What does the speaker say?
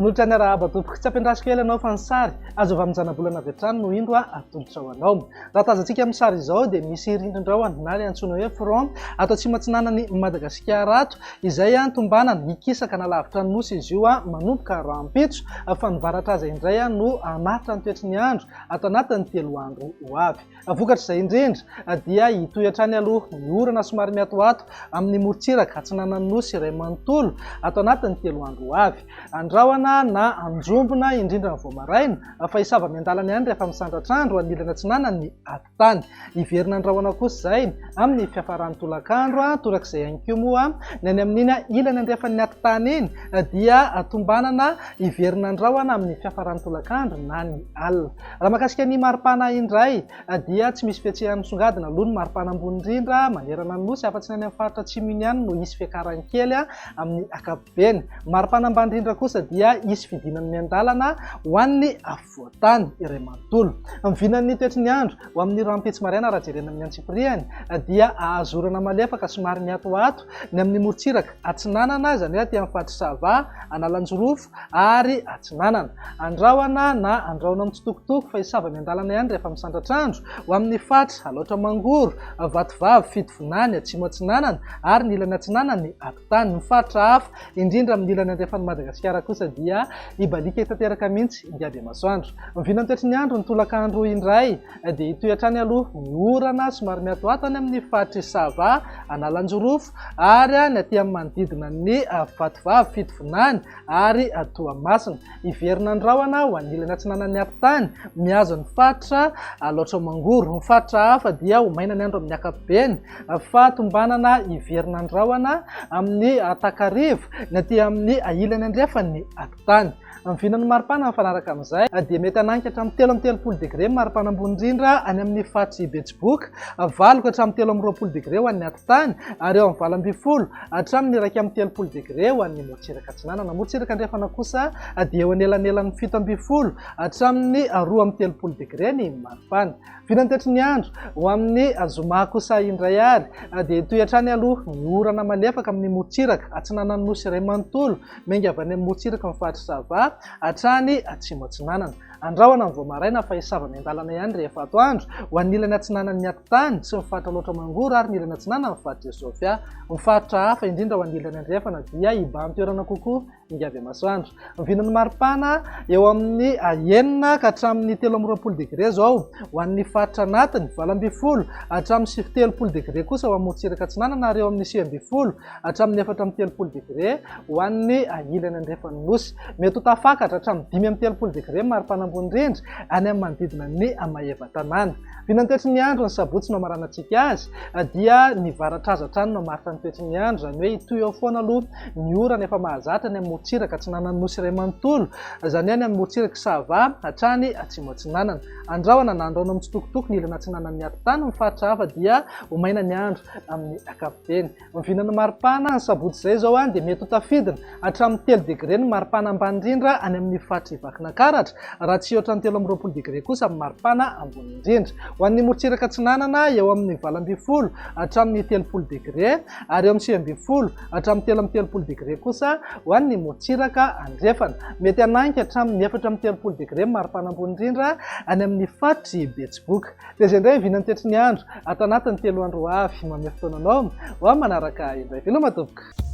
Manolotra ny arahaba tompoko tsy ampiandrasiko ela anao fa ny sary azo avy amin'ny janabolana avy hatrany no indro atolotra ho anao. Raha tazantsika amin'ny sary izao dia misy rindrin-drahona na ilay antsoina hoe front atao atsimo atsinanan'ny Madagasikara ato izay tombanana nikisaka nalavitra ny nosy izy io manomboka rahampitso fa nivaratra azy indray no hamaritra ny toetry ny andro ato anatin'ny 3 andro ho avy. Vokatra izay indrindra dia hitoy hatrany aloha ny orana somary miatoato amin'ny morontsiraka atsinanan'ny nosy iray manontolo ato anatin'ny 3 andro ho avy. Andrahoana na anjombona indrindra ny voamaraina fa hisava miandalana ihany rehefa misandratra andro anilana atsinana ny atitany. Iverina andrahoana kosa izay amin'ny fiafaran'ny tolakandro torak'izay ihany koa moa ny any amin'iny ilana andrefa ny atitany iny dia tombanana iverina andrahoana amin'ny fiafaran'ny tolakandro na ny alina. Raha mahakasika ny maripana indray dia tsy misy fietsehan'ny misongadina aloha ny maripana ambony indrindra manerana ny nosy afa-tsy ny any amin'ny faritra atsimo iny ihany no hisy fiakarany kely amin'ny ankapobeny. Maripana ambany indrindra kosa dia hisy fidinany miandalana ho an'ny afovoantany iray manontolo. Mivinan'ny toetry ny andro ho amin'ny rahampitso maraina raha jerena amin'ny antsipiriany dia ahazorana malefaka somary miatoato ny amin'ny morontsiraka atsinanana izany hoe aty amin'ny fahatry sava analanjorofo ary atsinanana. Andrahoana na andrahoana mitsitokotoko fa hisava miandalana ihany rehefa misandratra andro ho amin'ny fatra aloatra mangoro vatovavy fitovonany atsimo atsinanana ary ny ilany atsinanana ny atitany. Ny fatra hafa indrindra amin'ny ilany andrefan'ny Madagasikara kosa dia ibalika tanteraka mihitsy indiaby masoandro. Mivinan'ny toetry ny andro ny tolakandro indray dia hitoy hatrany aloha ny orana somary miatoato any amin'ny fahatry sava analanjorofo ary ny aty amin'ny manodidina ny vatovavy fitovonany ary toamasina. Iverina andrahoana ho an'ny ilany atsinanan'ny atitany mihazo ny fatra aloatra mangoro. Ny fatra hafa dia ho maina ny andro amin'ny ankapobeny fa tombanana iverina andrahoana amin'ny takarivo ny aty amin'ny ilany andrefa ny atitany. Mivinan'ny maripana mifanaraka amin'izay dia mety hanankatra amin'ny 3 amin'ny 30 degré maripana ambony indrindra any amin'ny fahatry betsiboka, 7 hatramin'ny 3 amin'ny 20 degré ho an'ny atitany ary eo amin'ny 20 hatramin'ny 1 amin'ny 30 degré ho an'ny morontsiraka atsinanana. Morontsiraka andrefana kosa dia eo anelanelan'ny 7 ambin'ny 10 hatramin'ny 2 amin'ny 30 degré ny maripana. Vinan'ny toetry ny andro ho amin'ny zoma kosa indray ary dia hitoy hatrany aloha ny orana malefaka amin'ny morontsiraka atsinanan'ny nosy iray manontolo menga avy any amin'ny morontsiraka amin'ny fahatry sava hatrany atsimo atsinanana. Andrahoana ny voamaraina fa hisava miandalana ihany rehefa atoandro ho an'ny ilany atsinanan'ny atitany sy ny fatra loatra mangoro ary ny ilany atsinanana ny fahatry Sofia. Ny fatra hafa indrindra ho an'ny ilany andrefana dia hiba amin'ny toerana kokoa indiavy masoandro. Mivinan'ny maripana eo amin'ny 9 ka hatramin'ny 3 amin'ny 20 degré zao ho an'ny fatra anatiny, 7 ambin'ny 10 hatramin'ny 30 degré kosa ho amin'ny morontsiraka atsinanana ary eo amin'ny 9 ambin'ny 10 hatramin'ny 4 amin'ny 30 degré ho an'ny ilany andrefan'ny nosy. Mety ho tafakatra hatramin'ny 5 amin'ny 30 degré maripana ambony indrindra any amin'ny manodidina ny maheva tanàna. Vinan'ny toetry ny andro ny sabotsy no amaranantsika azy dia ny varatra azy hatrany no maritra ny toetry ny andro izany hoe hitoy eo foana aloha ny orana efa mahazatra ny amin'ny morontsiraka atsinanan'ny nosy iray manontolo izany hoe any amin'ny morontsiraka sava hatrany atsimo atsinanana. Andrahoana na andrahoana mitsitokotoko ny ilana atsinanan'ny atitany. Ny fatra hafa dia ho maina ny andro amin'ny ankapobeny. Mivinan'ny maripana ny sabotsy izay zao dia mety ho tafidina hatramin'ny 3 degré ny maripana ambany indrindra any amin'ny fatra Ivakinankaratra raha tsy ohatran'ny 3 amin'ny 20 degré kosa amin'ny maripana ambony indrindra. Ho an'ny morontsiraka atsinanana eo amin'ny 7 ambin'ny 10 hatramin'ny 30 degré ary eo amin'ny 9 ambin'ny 10 hatramin'ny 3 amin'ny 30 degré kosa ho an'ny morontsiraka andrefana. Mety hananky hatramin'ny 4 amin'ny 30 degré maripana ambony indrindra any amin'ny fahatry betsiboka. Dia izay indray vinan'ny toetry ny andro ato anatin'ny 3 andro ho avy. Manome fotoananao ho amin'ny manaraka indray. Veloma tompoko.